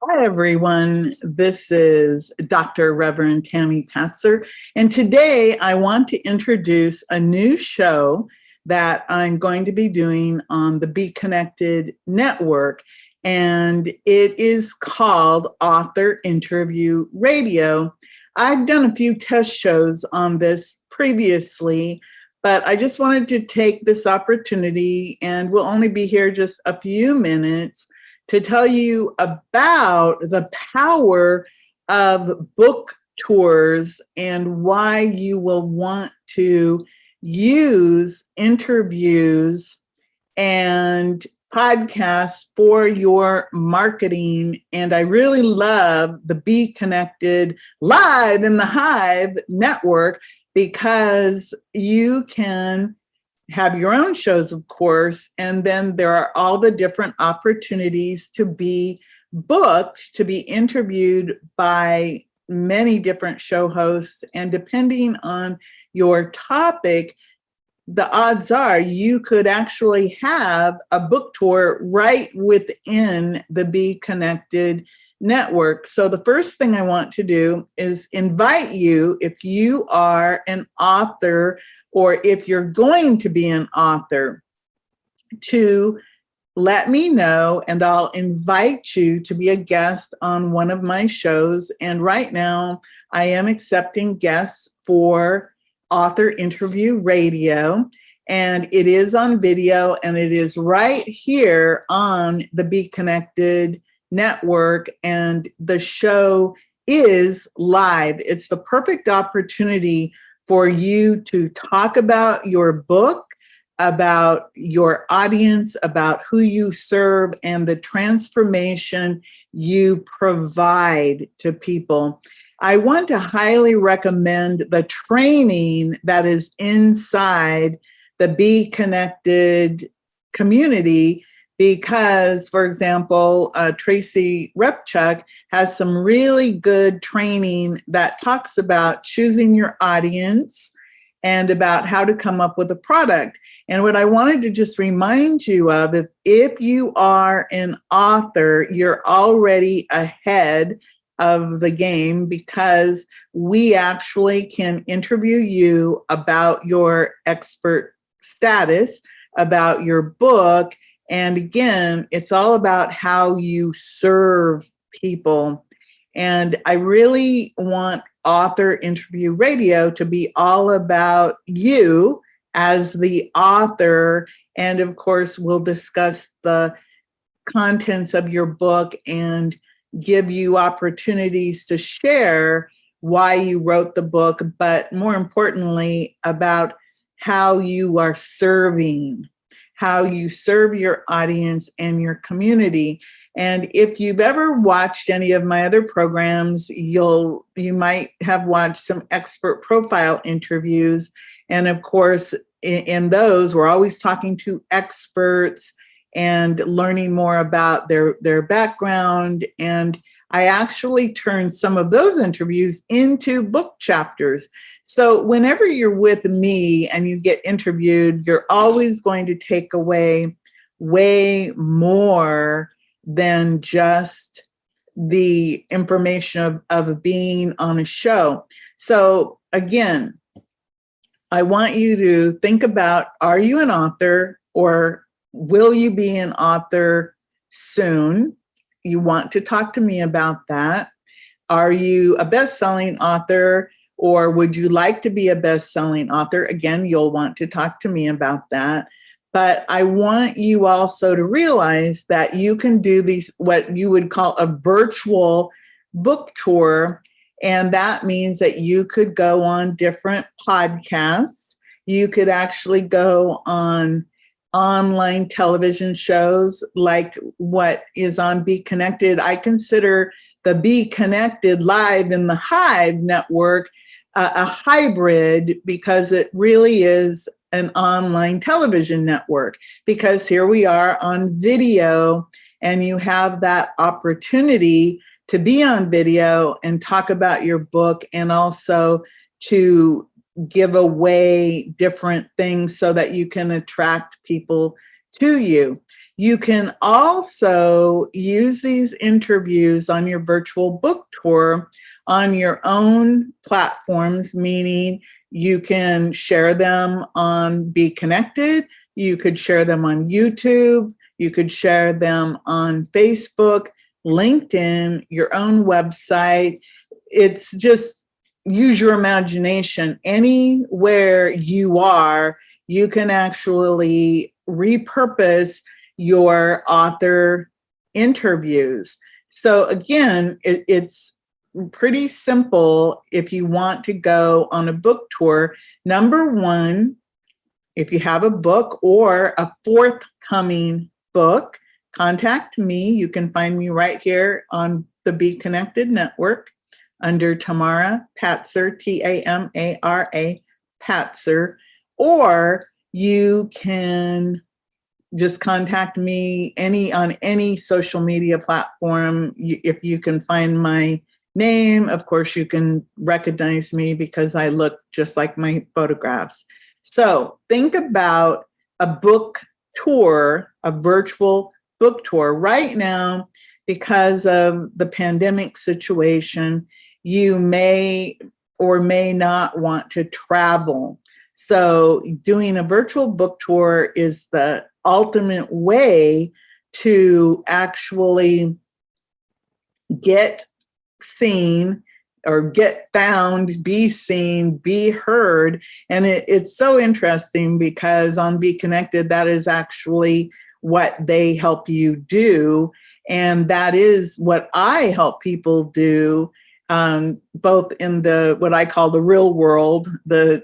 Hi, everyone. This is Dr. Reverend Tami Patzer, and today I want to introduce a new show that I'm going to be doing on the Be Connected Network, and it is called Author Interview Radio. I've done a few test shows on this previously, but I just wanted to take this opportunity, and we'll only be here just a few minutes, to tell you about the power of book tours and why you will want to use interviews and podcasts for your marketing. And I really love the Be Connected Live in the Hive network because you can have your own shows, of course, and then there are all the different opportunities to be booked, to be interviewed by many different show hosts. And depending on your topic, the odds are you could actually have a book tour right within the Be Connected network. So the first thing I want to do is invite you, if you are an author or if you're going to be an author, to let me know, and I'll invite you to be a guest on one of my shows. And right now I am accepting guests for Author Interview Radio, and it is on video, and it is right here on the Be Connected network, and the show is live. It's the perfect opportunity for you to talk about your book, about your audience, about who you serve, and the transformation you provide to people. I want to highly recommend the training that is inside the Be Connected community because, for example, Tracy Repchuk has some really good training that talks about choosing your audience and about how to come up with a product. And what I wanted to just remind you of is if you are an author, you're already ahead of the game because we actually can interview you about your expert status, about your book. And again, it's all about how you serve people. And I really want Author Interview Radio to be all about you as the author. And of course, we'll discuss the contents of your book and give you opportunities to share why you wrote the book, but more importantly, about how you are serving, how you serve your audience and your community. And if you've ever watched any of my other programs, you might have watched some expert profile interviews. And of course, in those, we're always talking to experts and learning more about their background. And I actually turned some of those interviews into book chapters. So whenever you're with me and you get interviewed, you're always going to take away way more than just the information of being on a show. So again, I want you to think about, are you an author or will you be an author soon? You want to talk to me about that. Are you a best-selling author or would you like to be a best-selling author? Again, you'll want to talk to me about that. But I want you also to realize that you can do these, what you would call a virtual book tour. And that means that you could go on different podcasts. You could actually go on online television shows like what is on Be Connected. I consider the Be Connected Live in the Hive network a hybrid because it really is an online television network, because here we are on video and you have that opportunity to be on video and talk about your book and also to give away different things so that you can attract people to you. You can also use these interviews on your virtual book tour on your own platforms, meaning you can share them on Be Connected, you could share them on YouTube, you could share them on Facebook, LinkedIn, your own website. It's just use your imagination. Anywhere you are, you can actually repurpose your author interviews. So again, it's pretty simple if you want to go on a book tour. Number one, if you have a book or a forthcoming book, contact me. You can find me right here on the Be Connected Network under Tamara Patzer, Tamara Patzer, or you can just contact me on any social media platform. If you can find my name, of course, you can recognize me because I look just like my photographs. So think about a book tour, a virtual book tour. Right now, because of the pandemic situation, you may or may not want to travel. So doing a virtual book tour is the ultimate way to actually get seen or get found, be seen, be heard. And it's so interesting because on Be Connected, that is actually what they help you do. And that is what I help people do, both in the what I call the real world,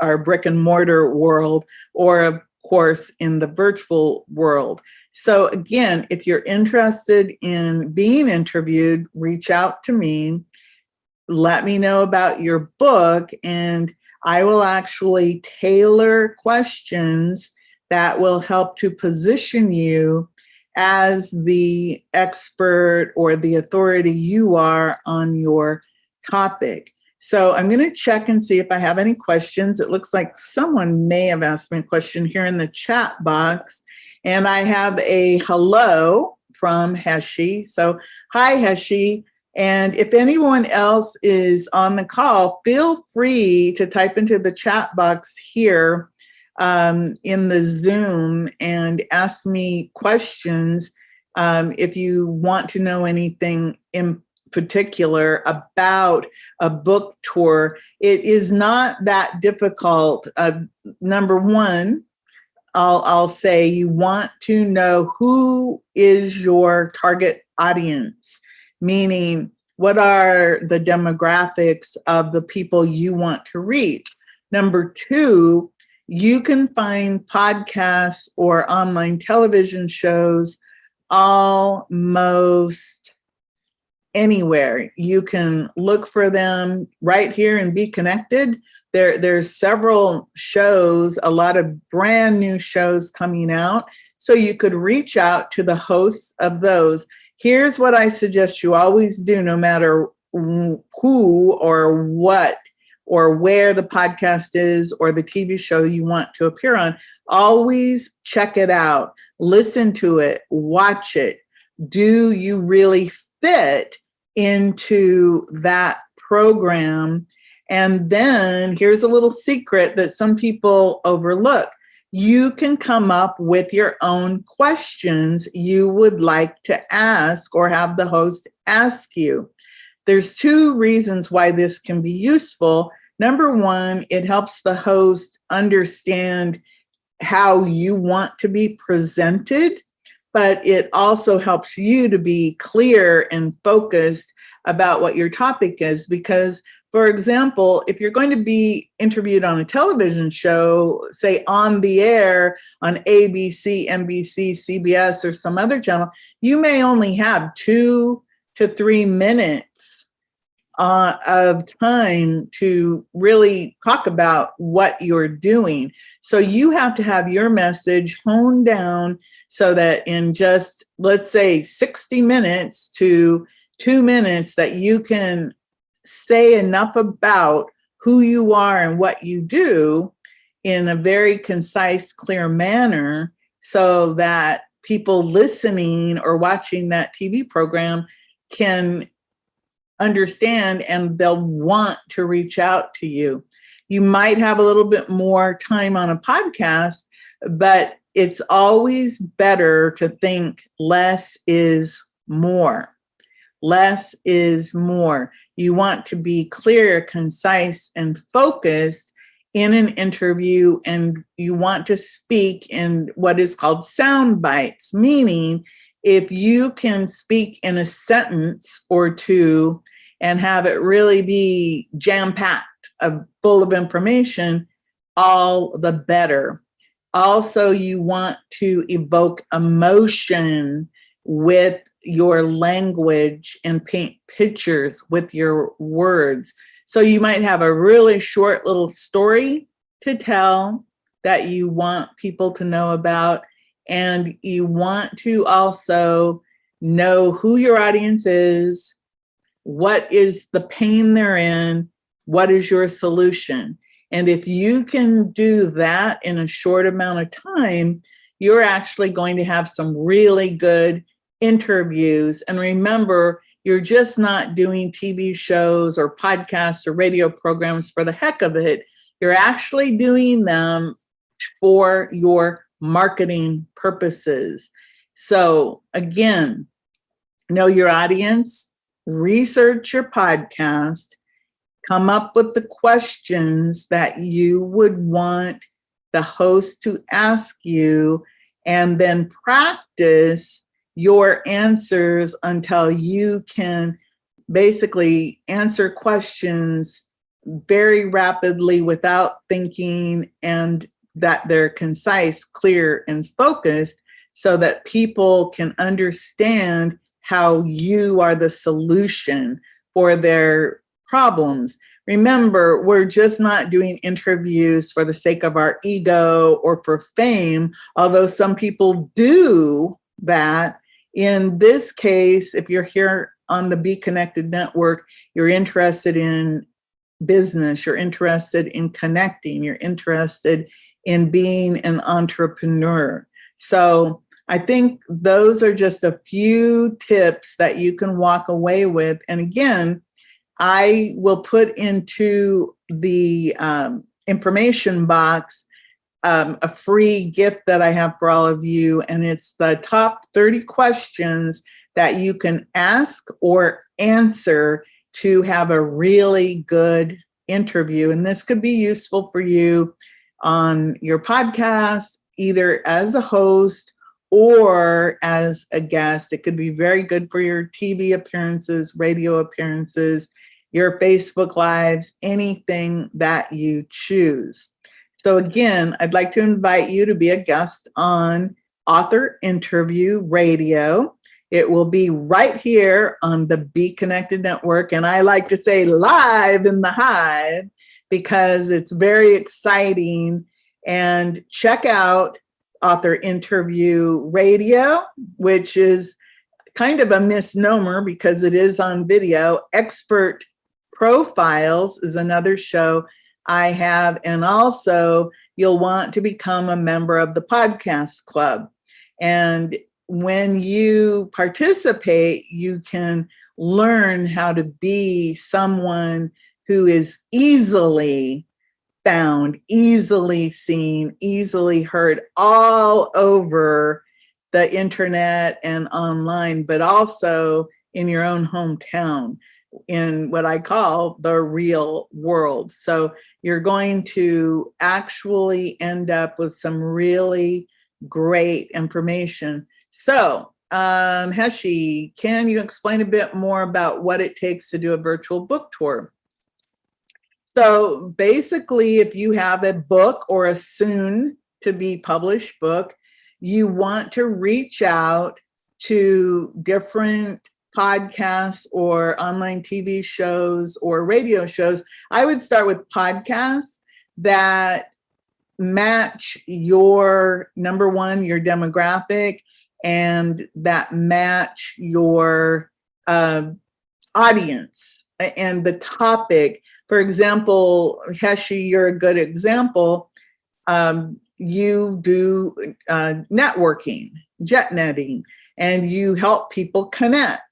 our brick and mortar world, or of course in the virtual world. So again, if you're interested in being interviewed, reach out to me. Let me know about your book, and I will actually tailor questions that will help to position you as the expert or the authority you are on your topic. So I'm going to check and see if I have any questions. It looks like someone may have asked me a question here in the chat box. And I have a hello from Heshi. So hi, Heshi. And if anyone else is on the call, feel free to type into the chat box here in the Zoom and ask me questions if you want to know anything in particular about a book tour. It is not that difficult. Number one, I'll say you want to know who is your target audience, meaning what are the demographics of the people you want to reach. Number two, you can find podcasts or online television shows almost anywhere. You can look for them right here and Be Connected. There's several shows, a lot of brand new shows coming out. So you could reach out to the hosts of those. Here's what I suggest you always do, no matter who or what or where the podcast is or the TV show you want to appear on. Always check it out, listen to it, watch it. Do you really fit into that program? And then here's a little secret that some people overlook. You can come up with your own questions you would like to ask or have the host ask you. There's two reasons why this can be useful. Number one, it helps the host understand how you want to be presented, but it also helps you to be clear and focused about what your topic is. Because, for example, if you're going to be interviewed on a television show, say on the air on ABC, NBC, CBS, or some other channel, you may only have 2 to 3 minutes of time to really talk about what you're doing. So you have to have your message honed down so that in just, let's say, 60 minutes to 2 minutes, that you can say enough about who you are and what you do in a very concise, clear manner so that people listening or watching that TV program can understand, and they'll want to reach out to you. You might have a little bit more time on a podcast, but it's always better to think less is more. Less is more. You want to be clear, concise, and focused in an interview, and you want to speak in what is called sound bites, meaning if you can speak in a sentence or two and have it really be jam-packed, full of information, all the better. Also, you want to evoke emotion with your language and paint pictures with your words. So you might have a really short little story to tell that you want people to know about, and you want to also know who your audience is, what is the pain they're in, what is your solution. And if you can do that in a short amount of time, you're actually going to have some really good interviews. And remember, you're just not doing TV shows or podcasts or radio programs for the heck of it. You're actually doing them for your marketing purposes. So again, know your audience, research your podcast, come up with the questions that you would want the host to ask you, and then practice your answers until you can basically answer questions very rapidly without thinking, and that they're concise, clear, and focused, so that people can understand how you are the solution for their problems. Remember, we're just not doing interviews for the sake of our ego or for fame, although some people do that. In this case, if you're here on the Be Connected Network, you're interested in business, you're interested in connecting, you're interested in being an entrepreneur. So I think those are just a few tips that you can walk away with. And again, I will put into the information box a free gift that I have for all of you, and it's the top 30 questions that you can ask or answer to have a really good interview. And this could be useful for you on your podcast, either as a host or as a guest. It could be very good for your TV appearances, radio appearances, your Facebook Lives, anything that you choose. So again, I'd like to invite you to be a guest on Author Interview Radio. It will be right here on the Be Connected Network. And I like to say live in the hive because it's very exciting. And check out Author Interview Radio, which is kind of a misnomer because it is on video. Expert Profiles is another show I have. And also, you'll want to become a member of the podcast club. And when you participate, you can learn how to be someone who is easily found, easily seen, easily heard all over the internet and online, but also in your own hometown, in what I call the real world. So you're going to actually end up with some really great information. So, Heshi, can you explain a bit more about what it takes to do a virtual book tour? So basically, if you have a book or a soon to be published book, you want to reach out to different podcasts or online TV shows or radio shows. I would start with podcasts that match your, number one, your demographic, and that match your audience and the topic. For example, Heshi, you're a good example. you do networking, jet netting, and you help people connect.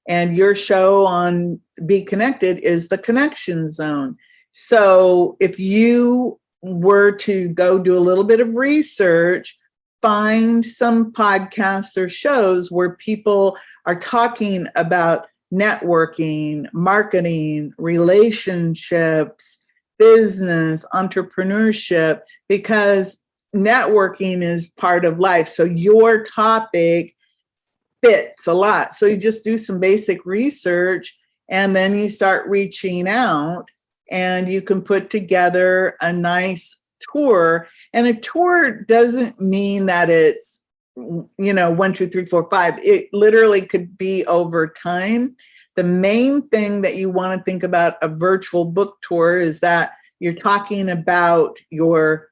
And your show on Be Connected is the Connection Zone. So if you were to go do a little bit of research, find some podcasts or shows where people are talking about networking, marketing, relationships, business, entrepreneurship, because networking is part of life. So your topic fits a lot. So you just do some basic research and then you start reaching out and you can put together a nice tour. And a tour doesn't mean that it's, 1, 2, 3, 4, 5. It literally could be over time. The main thing that you want to think about a virtual book tour is that you're talking about your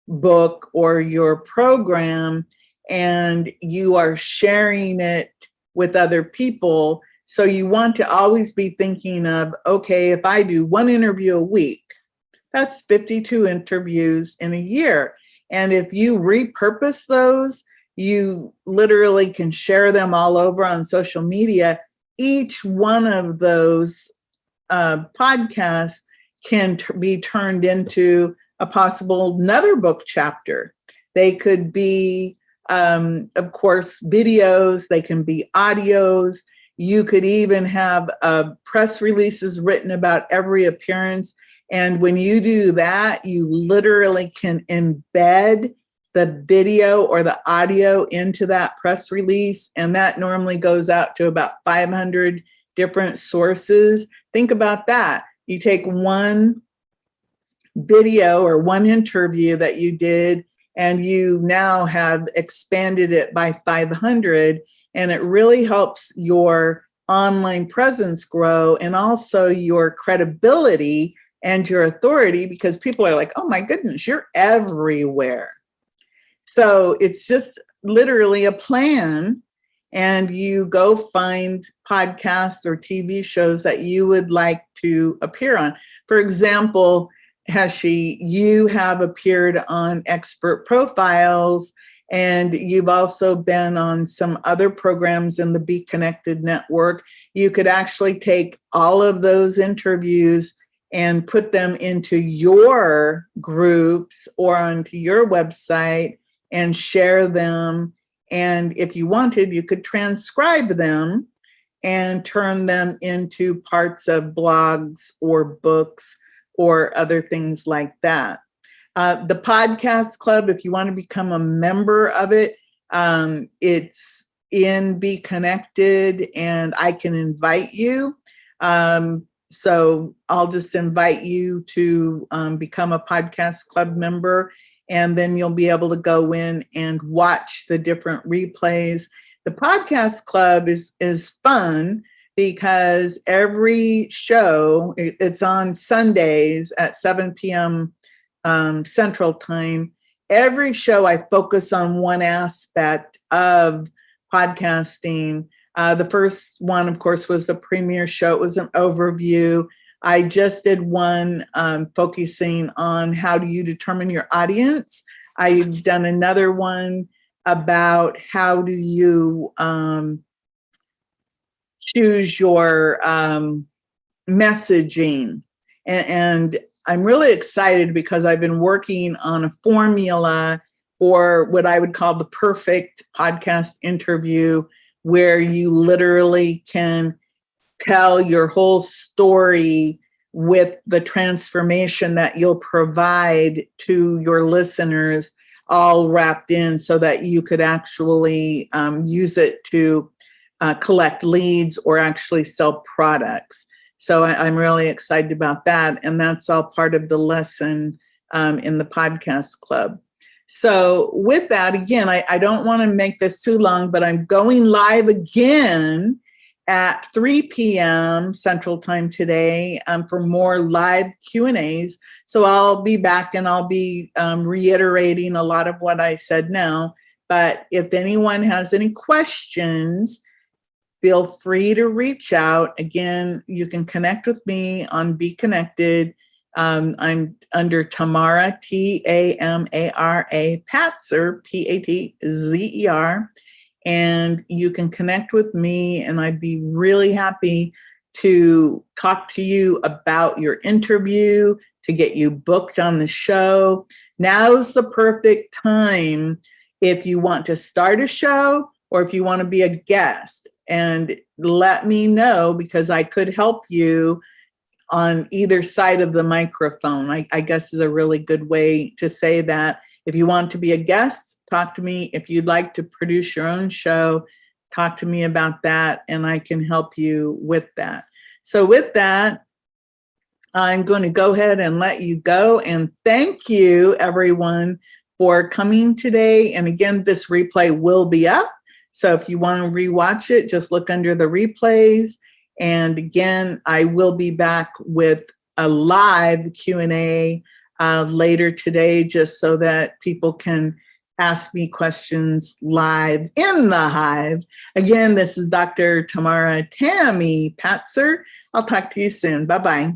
book or your program and you are sharing it with other people. So you want to always be thinking of, okay, if I do 1 interview a week, that's 52 interviews in a year. And if you repurpose those, you literally can share them all over on social media. Each one of those podcasts can be turned into a possible another book chapter. They could be, of course, videos. They can be audios. You could even have press releases written about every appearance. And when you do that, you literally can embed the video or the audio into that press release. And that normally goes out to about 500 different sources. Think about that. You take one video or one interview that you did, and you now have expanded it by 500. And it really helps your online presence grow and also your credibility and your authority, because people are like, oh my goodness, you're everywhere. So it's just literally a plan, and you go find podcasts or TV shows that you would like to appear on. For example, Heshi, you have appeared on Expert Profiles, and you've also been on some other programs in the Be Connected network. You could actually take all of those interviews and put them into your groups or onto your website and share them. And if you wanted, you could transcribe them and turn them into parts of blogs or books or other things like that. The podcast club, if you want to become a member of it, it's in Be Connected, and I can invite you. So I'll just invite you to become a podcast club member, and then you'll be able to go in and watch the different replays. The podcast club is fun because every show, it's on Sundays at 7 p.m. Central Time. Every show I focus on one aspect of podcasting. The first one, of course, was the premiere show. It was an overview. I just did one focusing on how do you determine your audience. I've done another one about how do you choose your messaging. And I'm really excited because I've been working on a formula for what I would call the perfect podcast interview, where you literally can tell your whole story with the transformation that you'll provide to your listeners, all wrapped in, so that you could actually use it to collect leads or actually sell products. So I'm really excited about that. And that's all part of the lesson in the podcast club. So with that, again, I don't want to make this too long, but I'm going live again at 3 p.m. Central Time today for more live Q&As. So I'll be back and I'll be reiterating a lot of what I said now. But if anyone has any questions, feel free to reach out. Again, you can connect with me on Be Connected. I'm under Tamara, Tamara, Patzer, Patzer. And you can connect with me, and I'd be really happy to talk to you about your interview, to get you booked on the show. Now's the perfect time if you want to start a show or if you want to be a guest. And let me know, because I could help you on either side of the microphone. I guess is a really good way to say that. If you want to be a guest, talk to me. If you'd like to produce your own show, talk to me about that, and I can help you with that. So with that, I'm going to go ahead and let you go. And thank you, everyone, for coming today. And again, this replay will be up. So if you want to rewatch it, just look under the replays. And again, I will be back with a live Q&A later today, just so that people can ask me questions live in the hive. Again, this is Dr. Tamara-Tami Patzer. I'll talk to you soon. Bye-bye.